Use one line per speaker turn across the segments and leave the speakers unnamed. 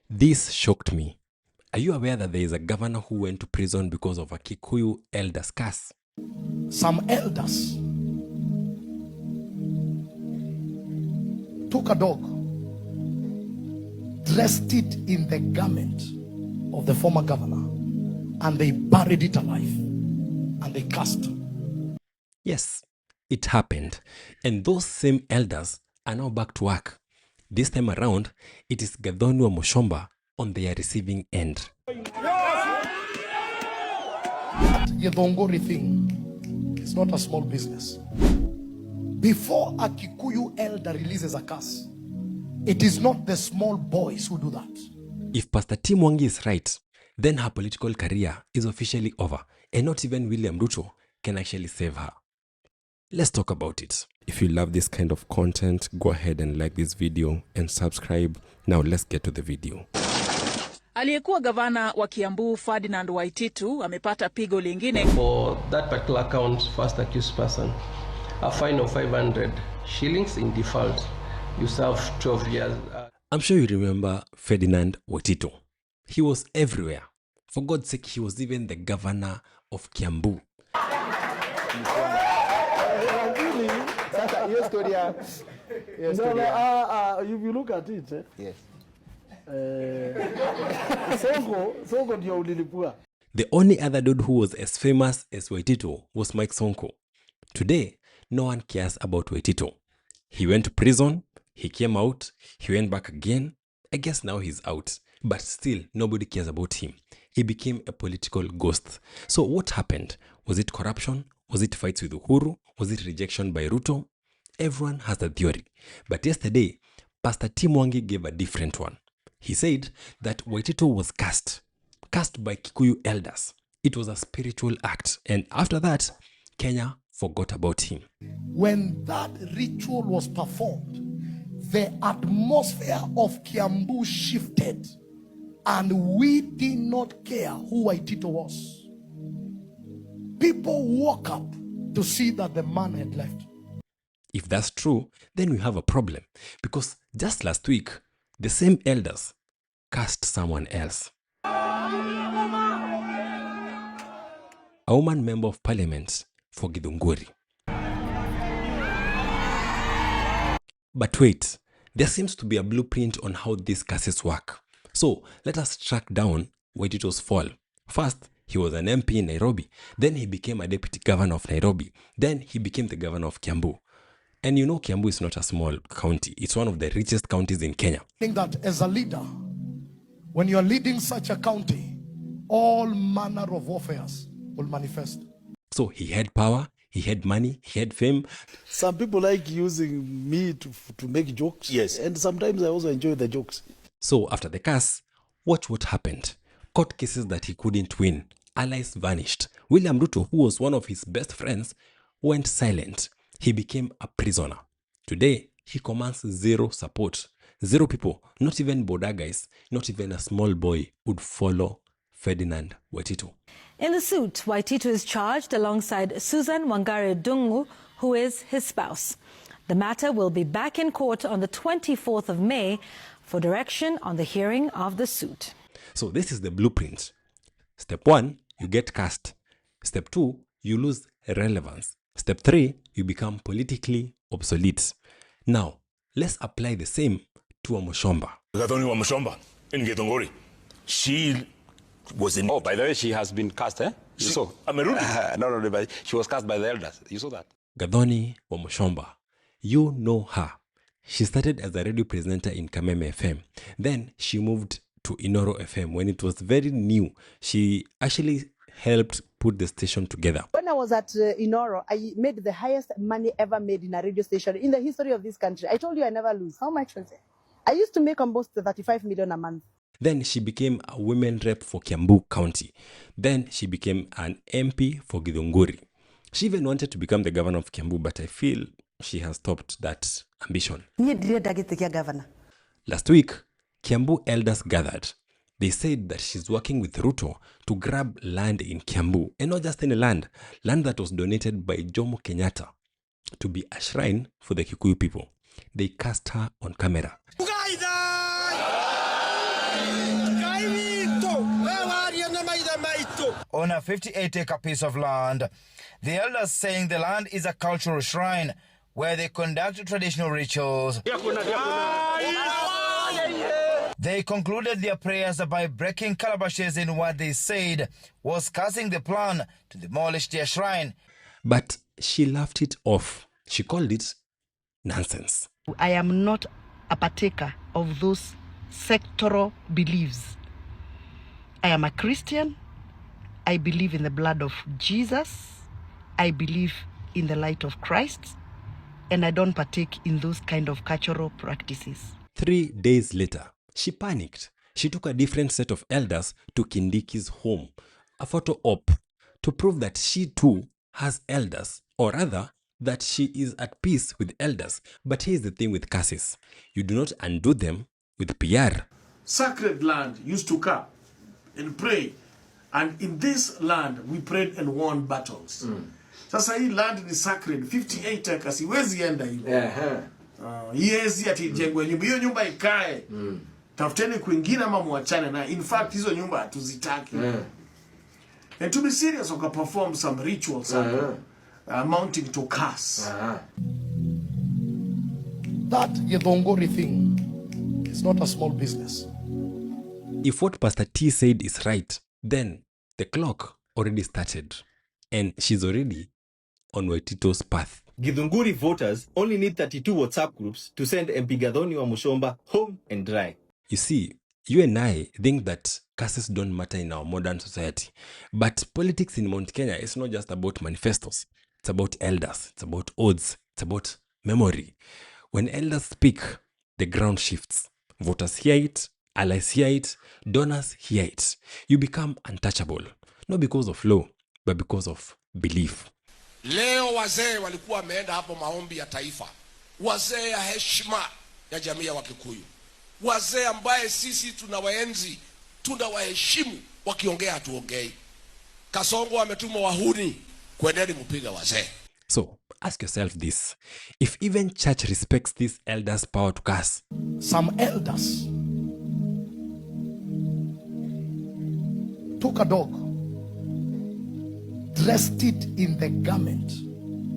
This shocked me. Are you aware that there is a governor who went to prison because of a Kikuyu elder's curse?
Some elders took a dog, dressed it in the garment of the former governor, and they buried it alive, and they cast.
Yes, it happened. And those same elders are now back to work. This time around, it is Gathoni Wamuchomba on their receiving end.
The Dongori thing is not a small business. Before a Kikuyu elder releases a curse, it is not the small boys who do that.
If Pastor Tim Mwangi is right, then her political career is officially over, and not even William Ruto can actually save her. Let's talk about it. If you love this kind of content, go ahead and like this video and subscribe. Now let's get to the video.
Aliyekuwa gavana wa Kiambu Ferdinand Waititu amepata pigo lingine.
For that particular account, first accused person, a fine of 500 shillings in default. You serve 12 years.
I'm sure you remember Ferdinand Waititu. He was everywhere. For God's sake, he was even the governor of Kiambu.
If you look at it, yes.
The only other dude who was as famous as Waititu was Mike Sonko. Today, no one cares about Waititu. He went to prison, he came out, he went back again. I guess now he's out. But still, nobody cares about him. He became a political ghost. So what happened? Was it corruption? Was it fights with Uhuru? Was it rejection by Ruto? Everyone has a theory. But yesterday, Pastor Tim Mwangi gave a different one. He said that Waititu was cast by Kikuyu elders. It was a spiritual act. And after that, Kenya forgot about him.
When that ritual was performed, the atmosphere of Kiambu shifted, and we did not care who Waititu was. People woke up to see that the man had left.
If that's true, then we have a problem. Because just last week, the same elders cast someone else. A woman member of parliament for Githunguri. But wait, there seems to be a blueprint on how these cases work. So let us track down Waititu's fall. First, he was an MP in Nairobi. Then he became a deputy governor of Nairobi. Then he became the governor of Kiambu. And you know Kiambu is not a small county. It's one of the richest counties in Kenya.
I think that as a leader, when you are leading such a county, all manner of warfares will manifest.
So he had power, he had money, he had fame.
Some people like using me to make jokes. Yes. And sometimes I also enjoy the jokes.
So after the curse, watch what happened. Court cases that he couldn't win. Allies vanished. William Ruto, who was one of his best friends, went silent. He became a prisoner. Today, he commands zero support. Zero people, not even border guys, not even a small boy would follow Ferdinand Waititu.
In the suit, Waititu is charged alongside Susan Wangari Dungu, who is his spouse. The matter will be back in court on the 24th of May for direction on the hearing of the suit.
So this is the blueprint. Step 1, you get cast. Step 2, you lose relevance. Step 3, you become politically obsolete. Now, let's apply the same to Wamuchomba.
Gathoni Wamuchomba in Githunguri. She was in...
Oh, by the way, she has been cast, eh? You saw? No, but she was cast by the elders. You saw that?
Gathoni Wamuchomba. You know her. She started as a radio presenter in Kameme FM. Then she moved to Inoro FM when it was very new. She actually helped put the station together.
When I was at Inoro, I made the highest money ever made in a radio station in the history of this country. I told you I never lose. How much was it? I used to make almost 35 million a month.
Then she became a women rep for Kiambu County. Then she became an MP for Githunguri. She even wanted to become the governor of Kiambu, but I feel she has stopped that ambition. Last week, Kiambu elders gathered. They said that she's working with Ruto to grab land in Kiambu. And not just any land that was donated by Jomo Kenyatta to be a shrine for the Kikuyu people. They cast her on camera.
on a 58-acre piece of land. The elders saying the land is a cultural shrine where they conduct traditional rituals. They concluded their prayers by breaking calabashes in what they said was cursing the plan to demolish their shrine.
But she laughed it off. She called it nonsense.
I am not a partaker of those sectoral beliefs. I am a Christian. I believe in the blood of Jesus. I believe in the light of Christ. And I don't partake in those kind of cultural practices.
3 days later, she panicked. She took a different set of elders to Kindiki's home, a photo op, to prove that she too has elders, or rather, that she is at peace with elders. But here's the thing with curses. You do not undo them with PR.
Sacred land used to come and pray. And in this land, we prayed and won battles. Sasa hii land ni sacred, 58 acres, iwezi enda hivyo. Iwezi ati jengwe nyumba. Hiyo nyumba ikae. Tafuteni kwingine ama muachane na. In fact, hizo nyumba hatuzitaki. And to be serious, we can perform some rituals amounting to curse.
That Yedongori thing is not a small business.
If what Pastor T said is right, then the clock already started. And she's already on Waititu's path.
Githunguri voters only need 32 WhatsApp groups to send MP Gathoni Wamuchomba home and dry.
You see, you and I think that curses don't matter in our modern society. But politics in Mount Kenya is not just about manifestos. It's about elders. It's about oaths. It's about memory. When elders speak, the ground shifts. Voters hear it. Allies hear it. Donors hear it. You become untouchable. Not because of law, but because of belief.
Leo wazee walikuwa wameenda hapo maombi ya taifa. Wazee ya heshima ya jamii ya Wakikuyu. Wazee ambaye sisi tunawaenzi, tunawaheshimu, wakiongea hatuongei. Kasongo ametuma wahuni, kwendeni mpiga wazee.
So, ask yourself this. If even church respects this elders' power to curse.
Some elders took a dog, dressed it in the garment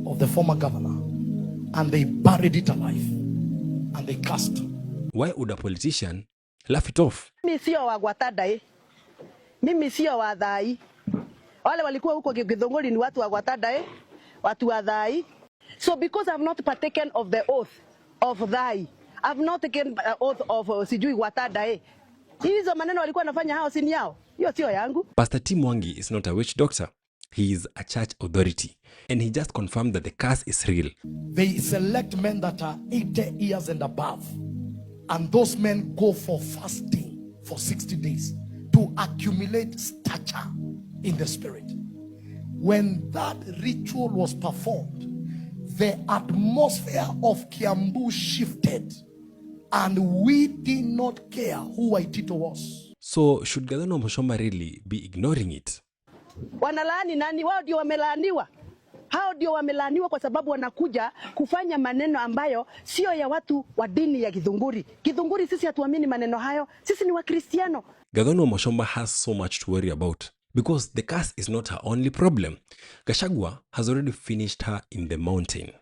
of the former governor, and they buried it alive, and they cast.
Why would a politician laugh it off?
Mimi sio wa Gwatada Mimi sio wa Thai. Wale walikuwa huko Githunguri ni watu wa Gwatada watu wa Thai. So because I've not partaken of the oath of Thai, I've not taken oath of sijui Gwatada hizo maneno walikuwa wanafanya hao sini yao. Hiyo sio yangu.
Pastor Tim Mwangi is not a witch doctor. He is a church authority, and he just confirmed that the curse is real.
They select men that are 80 years and above, and those men go for fasting for 60 days to accumulate stature in the spirit. When that ritual was performed, the atmosphere of Kiambu shifted, and we did not care who Waititu was.
So should Gathoni Wamuchomba really be ignoring it?
Wanalaani nani? Wao ndio wamelaaniwa. Hao ndio wamelaaniwa kwa sababu wanakuja kufanya maneno ambayo sio ya watu wa dini ya Githunguri. Githunguri sisi hatuamini maneno hayo. Sisi ni Wakristiano.
Gathoni Wamuchomba has so much to worry about because the curse is not her only problem. Gachagua has already finished her in the mountain.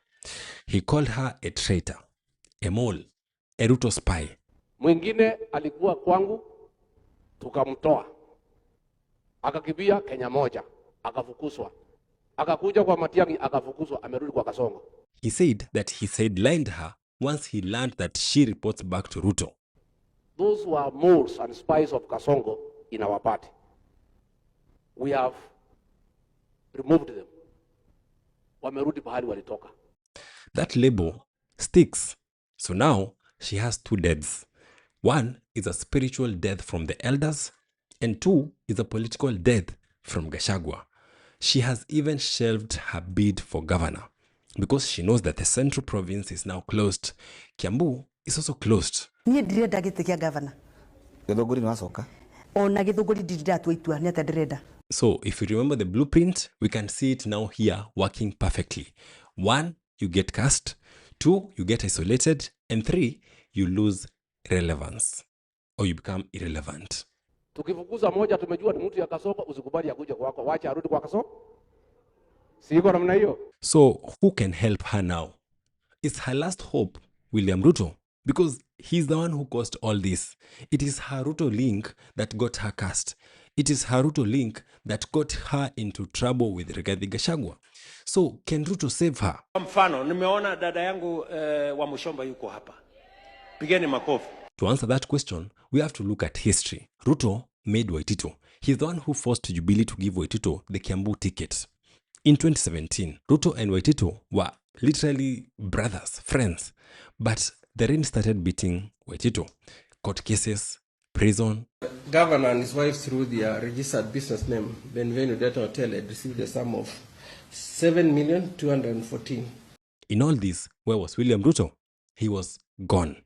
He called her a traitor, a mole, a Ruto spy.
Mwingine alikuwa kwangu, tukamtoa. Akakimbia Kenya moja, akafukuzwa. Akakuja kwa Matiang'i, akafukuzwa, amerudi kwa Kasongo.
He said that he sidelined her once he learned that she reports back to Ruto.
Those were moles and spies of Kasongo in our party. We have removed them. Wamerudi pahali walitoka.
That label sticks. So now she has two deaths. One is a spiritual death from the elders, and two is a political death from Gachagua. She has even shelved her bid for governor because she knows that the central province is now closed. Kiambu is also closed. So if you remember the blueprint, we can see it now here working perfectly. 1, you get cast. 2, you get isolated. And 3, you lose relevance or you become irrelevant.
Tukifukuza moja tumejua ni mtu ya Kasongo, usikubali akuje kwako, wacha arudi kwa Kasongo. Siko namna hiyo.
So who can help her now? Is her last hope William Ruto? Because he's the one who caused all this. It is her Ruto link that got her cast. It is her Ruto link that got her into trouble with Rigathi Gachagua. So can Ruto save her?
Mfano, nimeona dada yangu Wamuchomba yuko hapa. Pigeni makofi.
To answer that question, we have to look at history. Ruto made Waititu. He's the one who forced Jubilee to give Waititu the Kiambu ticket. In 2017, Ruto and Waititu were literally brothers, friends. But the rain started beating Waititu. Court cases, prison.
Governor and his wife, through their registered business name, Benvenu Delta Hotel, had received a sum of 7,214,000.
In all this, where was William Ruto? He was gone.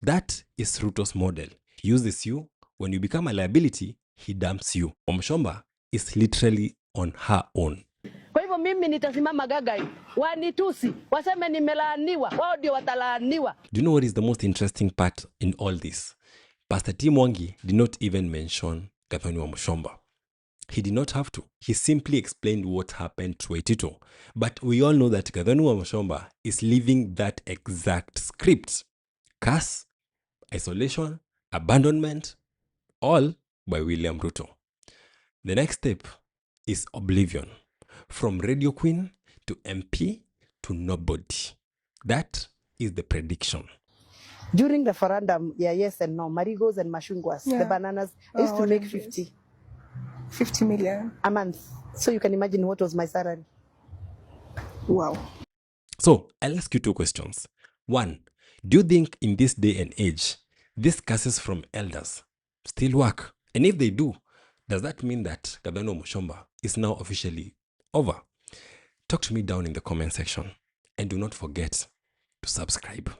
That is Ruto's model. He uses you. When you become a liability, he dumps you. Wamuchomba is literally on her own.
Kwa hivyo mimi nitasimama gagai, wanitusi, waseme nimelaaniwa, wao ndio watalaaniwa.
Do you know what is the most interesting part in all this? Pastor T. Mwangi did not even mention Gathoni Wamuchomba. He did not have to. He simply explained what happened to Waititu. But we all know that Gathoni Wamuchomba is living that exact script. Curse, isolation, abandonment, all by William Ruto. The next step is oblivion. From radio queen to MP to nobody. That is the prediction.
During the referendum, yes and no, marigos and mashungwas, the bananas, I used to make 50 million a month. So you can imagine what was my salary. Wow.
So I'll ask you two questions. One, do you think in this day and age, these curses from elders still work? And if they do, does that mean that Gathoni Wamuchomba is now officially over? Talk to me down in the comment section. And do not forget to subscribe.